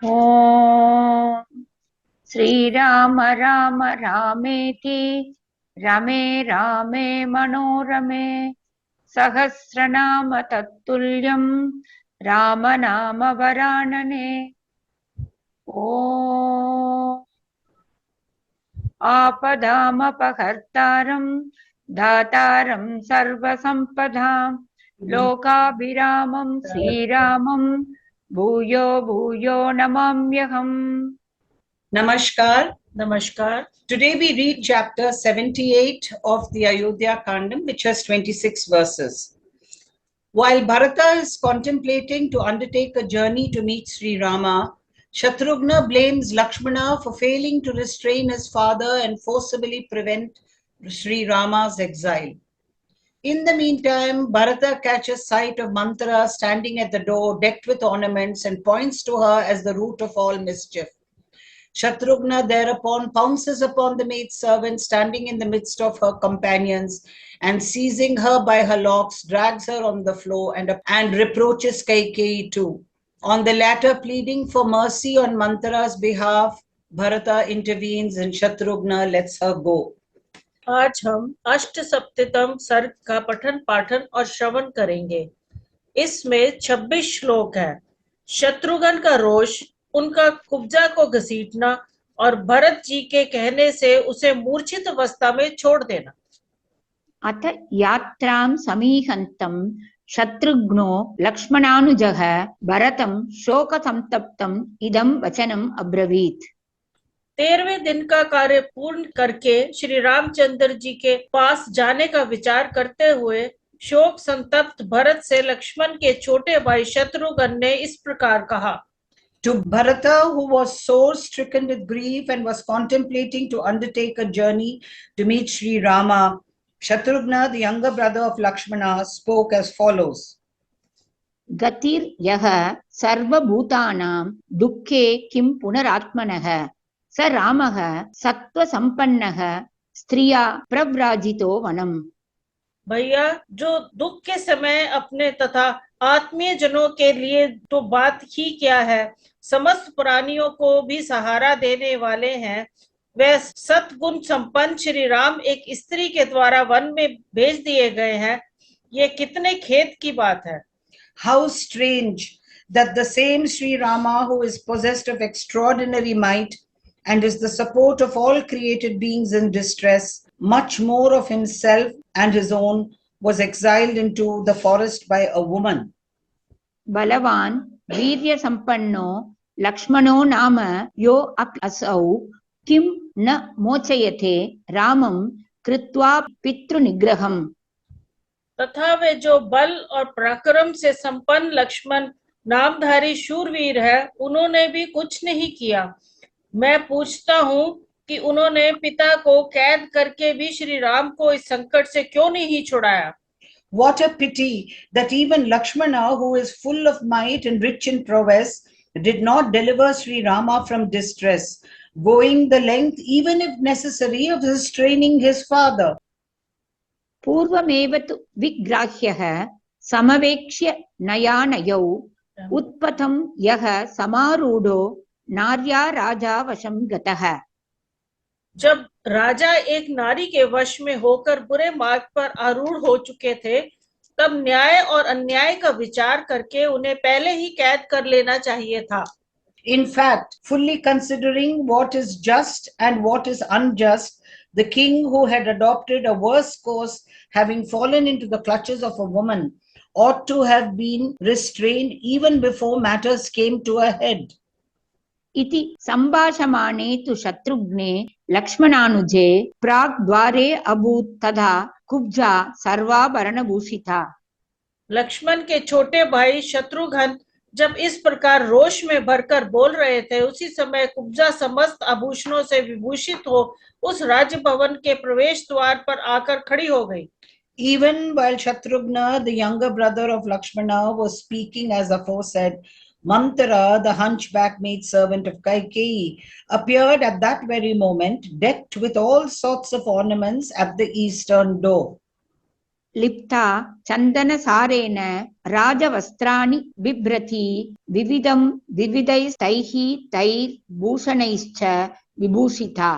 ॐ श्रीराम राम रामेति रमे रामे मनोरमे सहस्रनाम तत्तुल्यं रामनाम वरानने। ॐ आपदामपहर्तारं दातारं सर्वसम्पदां लोकाभिरामं श्रीरामं भूयो भूयो नमाम्यहम्। Namaskar. Namaskar. Today we read chapter 78 of the Ayodhya Kandam, which has 26 verses. While Bharata is contemplating to undertake a journey to meet Sri Rama, Shatrughna blames Lakshmana for failing to restrain his father and forcibly prevent Sri Rama's exile. In the meantime, Bharata catches sight of Manthara standing at the door, decked with ornaments, and points to her as the root of all mischief. Shatrughna thereupon pounces upon the maidservant standing in the midst of her companions, and seizing her by her locks, drags her on the floor and reproaches Kaikeyi too. On the latter pleading for mercy on Manthara's behalf, Bharata intervenes and Shatrughna lets her go. आज हम अष्ट सप्ततम सर्ग का पठन पाठन और श्रवण करेंगे। इसमें 26 श्लोक है। शत्रुघ्न का रोष, उनका कुब्जा को घसीटना और भरत जी के कहने से उसे मूर्छित अवस्था में छोड़ देना। अथ यात्रां समीहन्तं शत्रुघ्नो लक्ष्मणानुजः भरतं शोकसंतप्तम् इदं वचनम् अब्रवीत्। 13वें दिन का कार्य पूर्ण करके श्री रामचंद्र जी के पास जाने का विचार करते हुए शोक संतप्त भरत से लक्ष्मण के छोटे भाई शत्रुघ्न ने इस प्रकार कहा। To Bharata, who was sore stricken with grief and was contemplating to undertake a journey to meet Sri Rama, Shatrughna, the younger brother of Lakshmana, spoke as follows. गतिर् यः सर्वभूतानां दुःखे किं पुनरात्मनः स रामः सत्त्वसम्पन्नः स्त्रिया प्रव्राजितो वनम्। भैया, जो दुख के समय अपने तथा आत्मीय जनों के लिए तो बात ही क्या है, समस्त प्राणियों को भी सहारा देने वाले हैं, वह सतगुण संपन्न श्री राम एक स्त्री के द्वारा वन में भेज दिए गए हैं। ये कितने खेद की बात है। How strange that the same Sri Rama, who is possessed of extraordinary might and is the support of all created beings in distress, much more of himself and his own, was exiled into the forest by a woman. बलवान् वीर्य संपन्नो लक्ष्मणो नाम यो असौ किं न मोचयते रामं कृत्वा पितृनिग्रहम्। तथा वे जो बल और पराक्रम से संपन्न लक्ष्मण नामधारी शूरवीर है, उन्होंने भी कुछ नहीं किया। मैं पूछता हूँ कि उन्होंने पिता को कैद करके भी श्री राम को इस संकट से क्यों नहीं छुड़ाया। What a pity that even Lakshmana, who is full of might and rich in prowess, did not deliver Sri Rama from distress, going the length, even if necessary, of restraining his father. पूर्वमेव तु विग्राह्यः समवेक्ष्य नयानयौ उत्पथं यः समारूढ़ो नार्या राजा वशं गतः। जब राजा एक नारी के वश में होकर बुरे मार्ग पर आरूढ़ हो चुके थे, तब न्याय और अन्याय का विचार करके उन्हें पहले ही कैद कर लेना चाहिए था। In fact, fully considering what is just and what is unjust, the king, who had adopted a worse course, having fallen into the clutches of a woman, ought to have been restrained even before matters came to a head. इति संभाषमाणे तु शत्रुघ्ने लक्ष्मणानुजे प्राग् द्वारे अभूत् तथा कुब्जा सर्वाभरणभूषिता। लक्ष्मण के छोटे भाई शत्रुघ्न जब इस प्रकार रोष में भरकर बोल रहे थे, उसी समय कुब्जा समस्त आभूषणों से विभूषित हो उस राजभवन के प्रवेश द्वार पर आकर खड़ी हो गई। Even while Shatrughna, the younger brother of Lakshmana, was speaking as aforesaid, Manthara, the hunchback maidservant of Kaikeyi, appeared at that very moment, decked with all sorts of ornaments at the eastern door. लिप्ता चन्दनसारेण राजवस्त्राणि बिभ्रति विविधं विविधैस्तैः तैर्भूषणैश्च विभूषिता।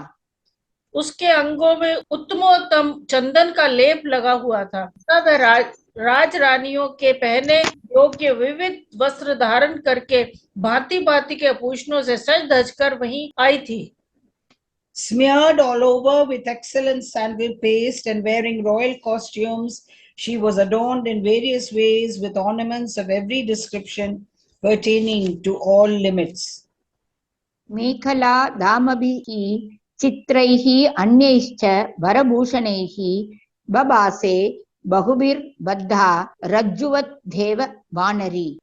उसके अंगों में उत्तमोत्तम चंदन का लेप लगा हुआ था। तब वह राज रानियों के पहने योग्य विविध वस्त्र धारण करके भांति भांति के आभूषणों से सज धज कर वहीं आई थी। Smeared all over with excellent sandal paste and wearing royal costumes, she was adorned in various ways with ornaments of every description pertaining to all limits. मेखला दामभिः चित्रैः अन्यैश्च वरभूषणैः बभासे बहुभिर्बद्धा रज्जुवत् देव वानरी।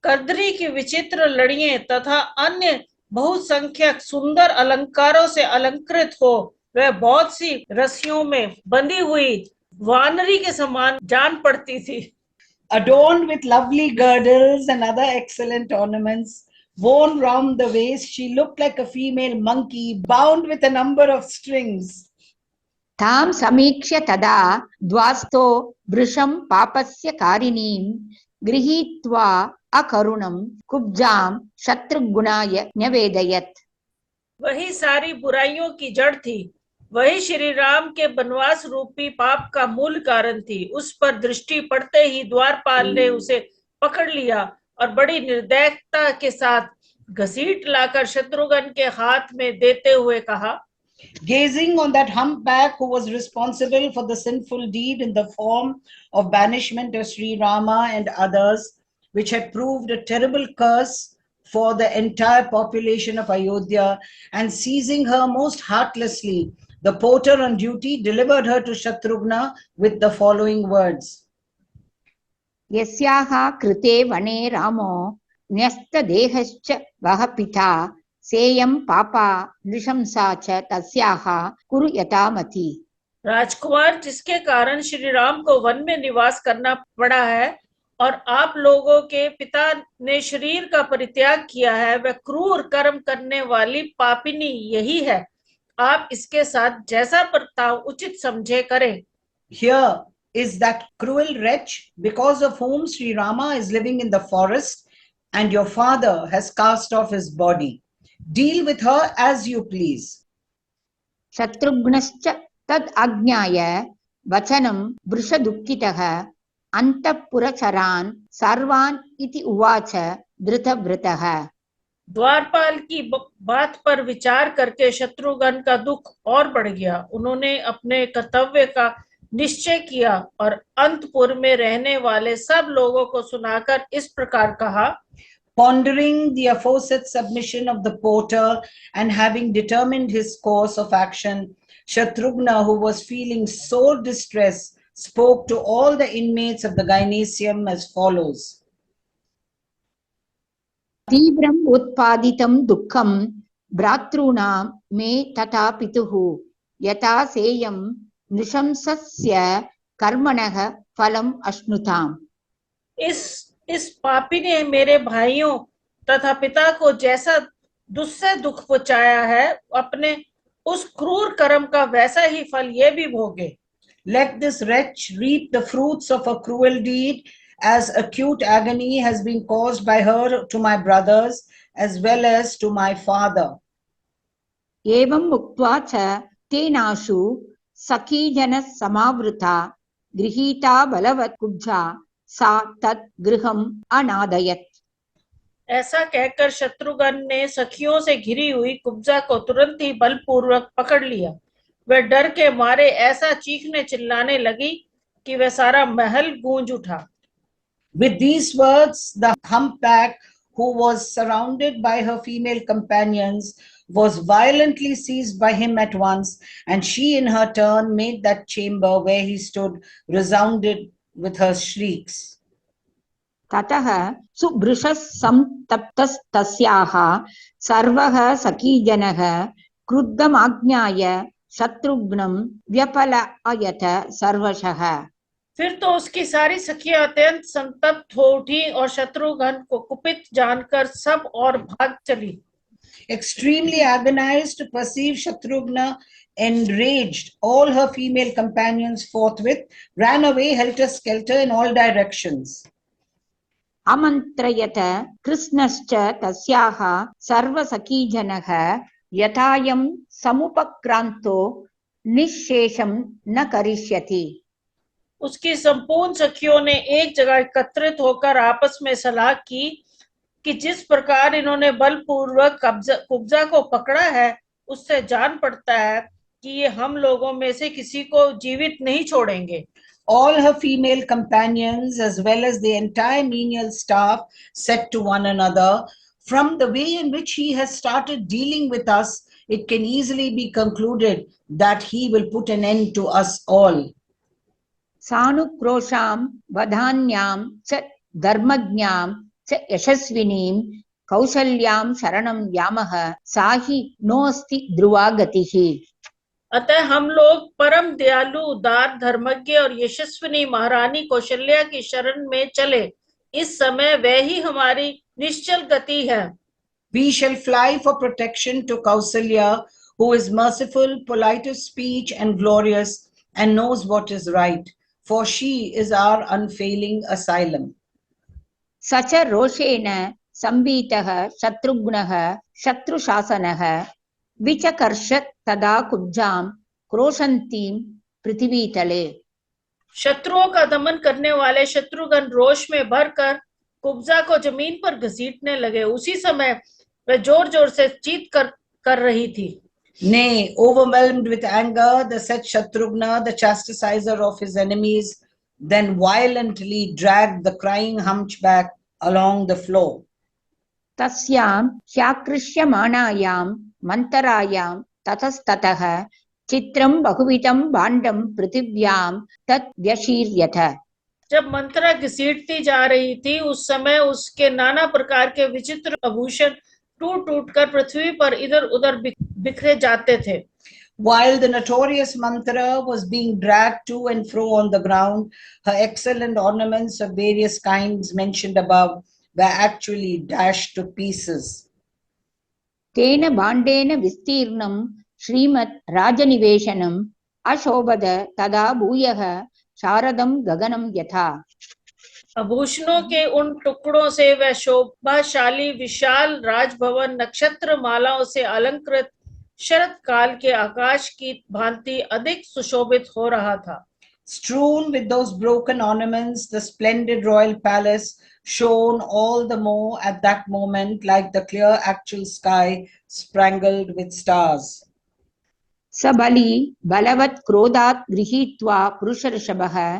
कर्दरी की विचित्र लड़ियां तथा अन्य बहुसंख्यक सुंदर अलंकारों से अलंकृत हो वह बहुत सी रस्सियों में बंधी हुई वानरी के समान जान पड़ती थी। Adorned with lovely girdles and other excellent ornaments, worn round the waist, she looked like a female monkey bound with a number of strings. तां समीक्ष्य तदा द्वास्तो वृषं पापस्य कारिणीं गृहीत्वा अकरुणं कुब्जां शत्रुघ्नाय न्यवेदयत्। वही सारी बुराइयों की जड़ थी, वही श्री राम के वनवास रूपी पाप का मूल कारण थी। उस पर दृष्टि पड़ते ही द्वारपाल ने उसे पकड़ लिया और बड़ी निर्दयता के साथ घसीट लाकर शत्रुघ्न के हाथ में देते हुए कहा, Gazing on that humpback who was responsible for the sinful deed in the form of banishment of Sri Rama and others, which had proved a terrible curse for the entire population of Ayodhya, and seizing her most heartlessly, the porter on duty delivered her to Shatrughna with the following words. यस्याः कृते वने रामो न्यस्तदेहश्च वः पिता सेयं पापा नृशंसा च तस्याः कुरु यथामति। राजकुमार, जिसके कारण श्री राम को वन में निवास करना पड़ा है और आप लोगों के पिता ने शरीर का परित्याग किया है, वह क्रूर कर्म करने वाली पापिनी यही है। आप इसके साथ जैसा बर्ताव उचित समझे करें। Here is that cruel wretch because of whom Sri Rama is living in the forest and your father has cast off his body. Deal with her as you please. शत्रुघ्नश्च तद् आज्ञाय वचनं वृषदुःखितः अन्तःपुरचरान् सर्वान् इति उवाच धृतव्रतः। द्वारपाल की बात पर विचार करके शत्रुघ्न का दुख और बढ़ गया। उन्होंने अपने कर्तव्य का निश्चय किया और अंतपुर में रहने वाले सब लोगों को सुनाकर इस प्रकार कहा, Pondering the aforesaid submission of the porter and having determined his course of action, Shatrughna, who was feeling sore distress, spoke to all the inmates of the gymnasium as follows. तीव्रम् उत्पादितं दुःखं भ्रातॄणां मे तथा पितुः यथा सेयं नृशंसस्य कर्मणः फलम् अश्नुताम्। इस पापी ने मेरे भाइयों तथा पिता को जैसा दुस्सह दुख पहुंचाया है, अपने उस क्रूर कर्म का वैसा ही फल ये भी भोगे। Let this wretch reap the fruits of a cruel deed, as acute agony has been caused by her to my brothers as well as to my father. एवम् उक्त्वा च तेनाशु सखीजनः समावृता गृहीता बलवत् कुब्जा सा तत् गृहम् अनादयत्। ऐसा कहकर शत्रुघ्न ने सखियों से घिरी हुई कुब्जा को तुरंत ही बलपूर्वक पकड़ लिया। वह डर के मारे ऐसा चीखने चिल्लाने लगी कि वह सारा महल गूंज उठा। With these words, the humpback, who was surrounded by her female companions, was violently seized by him at once, and she in her turn made that chamber where he stood resounded with her shrieks. ततः सुभृशः संतप्तस्तस्याः सर्वः सखीजनः क्रुद्धमाज्ञाय शत्रुघ्नं व्यपलायत सर्वशः। फिर तो उसकी सारी सखियां अत्यंत संतप्त हो उठी और शत्रुघ्न को कुपित जानकर सब और भाग चली। Extremely agonized to perceive Shatrughna, enraged, all her female companions forthwith ran away helter-skelter in all directions. आमन्त्रयत कृष्णश्च तस्याः सर्वसखीजनः यथायं समुपक्रान्तो निःशेषं न करिष्यति। उसकी संपूर्ण सखियों ने एक जगह एकत्रित होकर आपस में सलाह की कि जिस प्रकार इन्होंने बलपूर्वक कुब्जा को पकड़ा है, उससे जान पड़ता है कि ये हम लोगों में से किसी को जीवित नहीं छोड़ेंगे। All her female companions, as well as the entire menial staff, said to one another, "From the way in which he has started dealing with us, it can easily be concluded that he will put an end to us all." सानुक्रोशां वधान्यां च धर्मज्ञां च यशस्विनीं कौसल्यां शरणं यामः सा हि नोऽस्ति ध्रुवा गतिः। अतः हम लोग परम दयालु, उदार, धर्मज्ञ और यशस्विनी महारानी कौशल्या की शरण में चले। इस समय वह ही हमारी निश्चल गति है। We shall fly for protection to Kausalya, who is merciful, polite of speech, and glorious, and knows what is right, for she is our unfailing asylum. स च रोषेण संवीतः शत्रुघ्नः शत्रुशासनः विचकर्ष तदा कुब्जां क्रोशन्तीं पृथ्वीतले। शत्रुओं का दमन करने वाले शत्रुघ्न रोष में भरकर कुब्जा को जमीन पर घसीटने लगे। उसी समय वह जोर जोर से चीत कर रही थी। Nay, overwhelmed with anger, the said Shatrughna, the chastiser of his enemies, then violently dragged the crying hunchback along the floor. तस्यां ह्याकृष्यमाणायां मन्तरायां ततस्ततः चित्रं बहुविधं भाण्डं पृथिव्यां तत् व्यशीर्यथ। जब मंत्रा घसीटती जा रही थी, उस समय उसके नाना प्रकार के विचित्र आभूषण टूट टूट कर पृथ्वी पर इधर उधर बिखरे जाते थे। While the notorious Mantra was being dragged to and fro on the ground, her excellent ornaments of various kinds mentioned above were actually dashed to pieces. तेन भाण्डेन विस्तीर्णं श्रीमत् राजनिवेशनम् अशोभत तदा भूयः शारदं गगनं यथा। आभूषणों के उन टुकड़ों से वह शोभाशाली विशाल राजभवन नक्षत्र मालाओं से अलंकृत शरद काल के आकाश की भांति अधिक सुशोभित हो रहा था। Strewn with those broken ornaments, the splendid royal palace shone all the more at that moment like the clear actual sky spangled with stars. सबली बलवत् क्रोधात् गृहीत्वा पुरुषर्षभः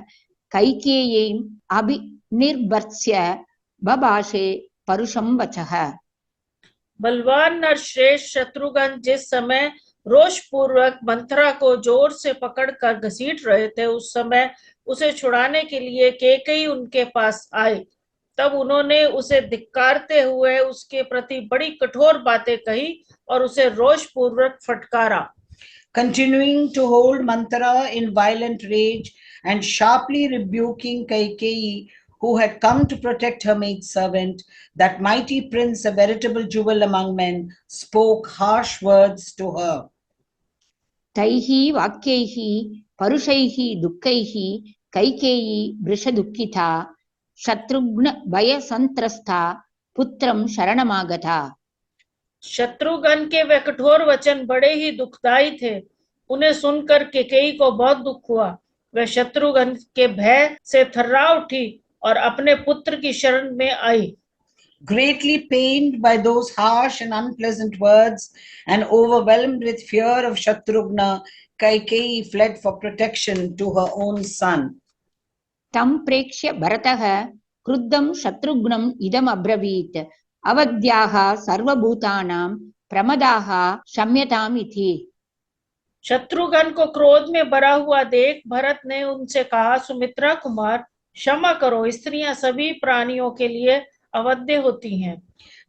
कैकेयीम् अभिनिर्भर्त्स्य बभाषे परुषं वचः। बलवान नर श्रेष्ठ शत्रुघ्न जिस समय रोष पूर्वक मंथरा को जोर से पकड़कर घसीट रहे थे, उस समय उसे छुड़ाने के लिए कैकेयी उनके पास आए। तब उन्होंने उसे धिक्कारते हुए उसके प्रति बड़ी कठोर बातें कही और उसे रोष पूर्वक फटकारा। Continuing to hold Manthara in violent rage and sharply rebuking Kaikeyi, who had come to protect her maidservant, that mighty prince, a veritable jewel among men, spoke harsh words to her. तैहि वाक्यैहि परुषैहि दुःखैहि Kaikeyi वृषदुःखिता Shatrughan भय संत्रस्ता पुत्रं शरणमागता। शत्रुघ्न के वे कठोर वचन बड़े ही दुखदायी थे। उन्हें सुनकर कैकेयी को बहुत दुख हुआ। वह शत्रुघ्न के भय से थर्रा उठी और अपने पुत्र की शरण में आई। Greatly pained by those harsh and unpleasant words and overwhelmed with fear of Shatrughna, Kaikeyi fled for protection to her own son. तं प्रेक्ष्य भरतः क्रुद्धं शत्रुघ्नं इदम् अब्रवीत् अवध्याः सर्वभूतानां प्रमदाः क्षम्यताम् इति। शत्रुघ्न को क्रोध में भरा हुआ देख भरत ने उनसे कहा, सुमित्रा कुमार, क्षमा करो, स्त्रियां सभी प्राणियों के लिए अवध्य होती हैं।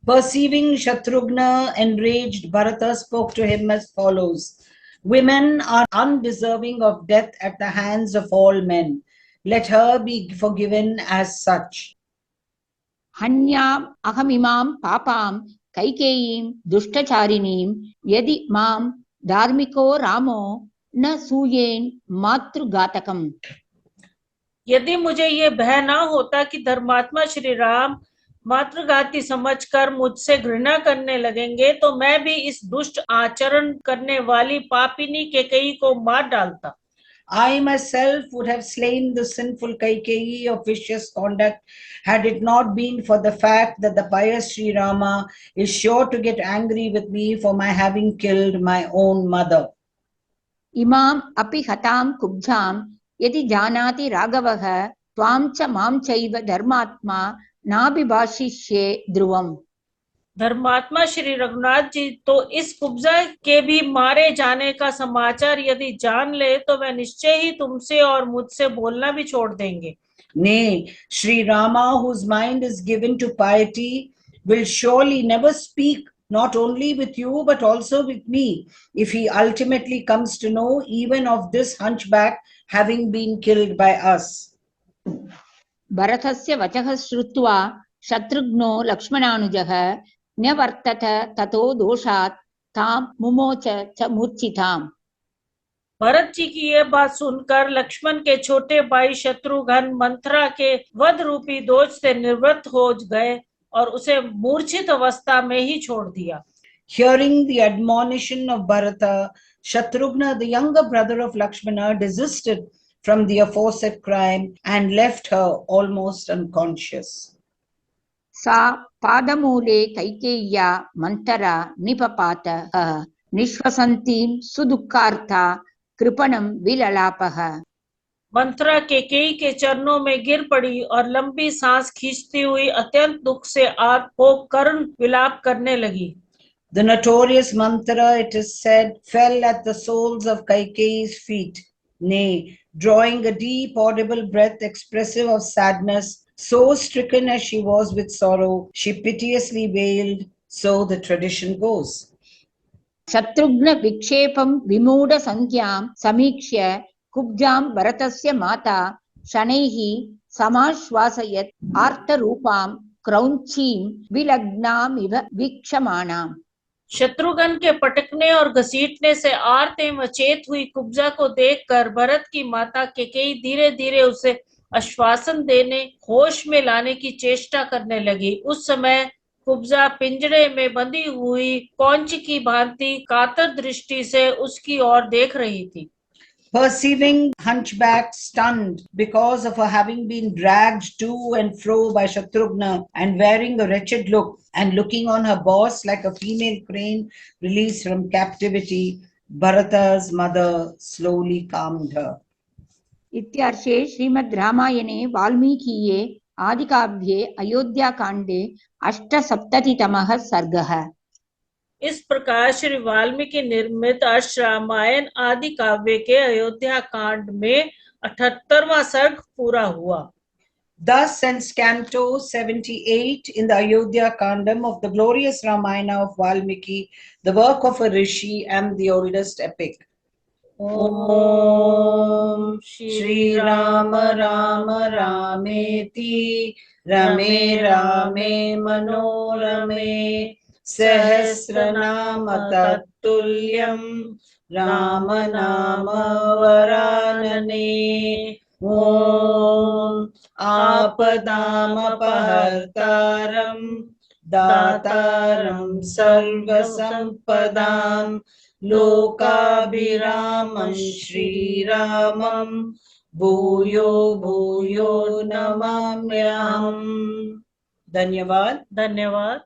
Perceiving Shatrughna enraged, Bharata spoke to him as follows: Women are undeserving of death at the hands of all men. Let her be forgiven as such. हन्याम् अहमिमां पापां कैकेयीं दुष्टचारिणीं यदि मां धार्मिको रामो न सूयेन् मातृघातकम्। यदि मुझे ये भय न होता कि धर्मात्मा श्री राम मातृघाती समझकर मुझसे घृणा करने लगेंगे तो मैं भी इस दुष्ट आचरण करने वाली पापिनी कैकेयी को मार डालता। I myself would have slain the sinful Kaikeyi of vicious conduct had it not been for the fact that the pious Sri Rama is sure to get angry with me for my having killed my own mother. इमाम् अपि हतां कुब्जां यदि जानाति राघवः त्वां च मां चैव धर्मात्मा नाभिभाषिष्ये ध्रुवम्। धर्मात्मा श्री रघुनाथ जी तो इस कुब्जा के भी मारे जाने का समाचार यदि जान ले तो वह निश्चय ही तुमसे और मुझसे बोलना भी छोड़ देंगे। Nay, Sri Rama, whose mind is given to piety, will surely never speak not only with you but also with me if he ultimately comes to know even of this hunchback having been killed by us. भरतस्य वचः श्रुत्वा शत्रुघ्नो लक्ष्मणानुजः न्यवर्तत ततो दोषात् तां मुमोच च मूर्छिताम्। भरत जी की यह बात सुनकर लक्ष्मण के छोटे भाई शत्रुघ्न मंथरा के वध रूपी दोष से निवृत्त हो गए और उसे मूर्छित अवस्था में ही छोड़ दिया। Hearing the admonition of Bharata, Shatrughna, the younger brother of Lakshmana, desisted from the aforesaid crime and left her almost unconscious. सा पादमूले कैकेय्या मन्थरा निपपात निश्वसन्तीं सुदुःखार्था कृपणं विललापः। मंथरा कैकेयी के चरणों में गिर पड़ी और लंबी सांस खींचती हुई अत्यंत दुख से आर्त हो करुण विलाप करने लगी। The notorious Manthara, it is said, fell at the soles of Kaikeyi's feet. Nay, drawing a deep audible breath expressive of sadness, so stricken as she was with sorrow, she piteously wailed, so the tradition goes. Shatrughan विक्षेपं विमूढ संज्ञां समीक्ष्य कुब्जां भरतस्य माता शनैः समाश्वासयत् आर्तरूपां क्रौञ्चीं विलग्नामिव वीक्षमाणाम्। शत्रुघ्न के पटकने और घसीटने से आर्त एवं अचेत हुई कुब्जा को देखकर भरत की माता कैकेयी धीरे धीरे उसे आश्वासन देने होश में लाने की चेष्टा करने लगी। उस समय कुब्जा पिंजरे में बंधी हुई कौंच की भांति कातर दृष्टि से उसकी ओर देख रही थी। Perceiving hunchback stunned because of her having been dragged to and fro by Shatrughna and wearing a wretched look and looking on her boss like a female crane released from captivity, Bharata's mother slowly calmed her. इत्यार्षे श्रीमद् रामायणे वाल्मीकीये आदिकाव्ये अयोध्याकाण्डे 78तमः सर्गः। इस प्रकार श्री वाल्मीकि निर्मित रामायण आदि काव्य के अयोध्या कांड में 78वां सर्ग पूरा हुआ। Thus ends Canto 78 in the Ayodhya Kandam of the glorious Ramayana of Valmiki, the work of a rishi and the oldest epic. Om Shri Rama Rama Rameti Rame Rame Manorame Sahasranama Tattulyam Rama Nama Varanane. Om Apadam Apahartaram Dataram Sarvasampadam Lokabhiramam Shri Ramam Bhuyo Bhuyo Namamyam. Dhanyavad. धन्यवाद।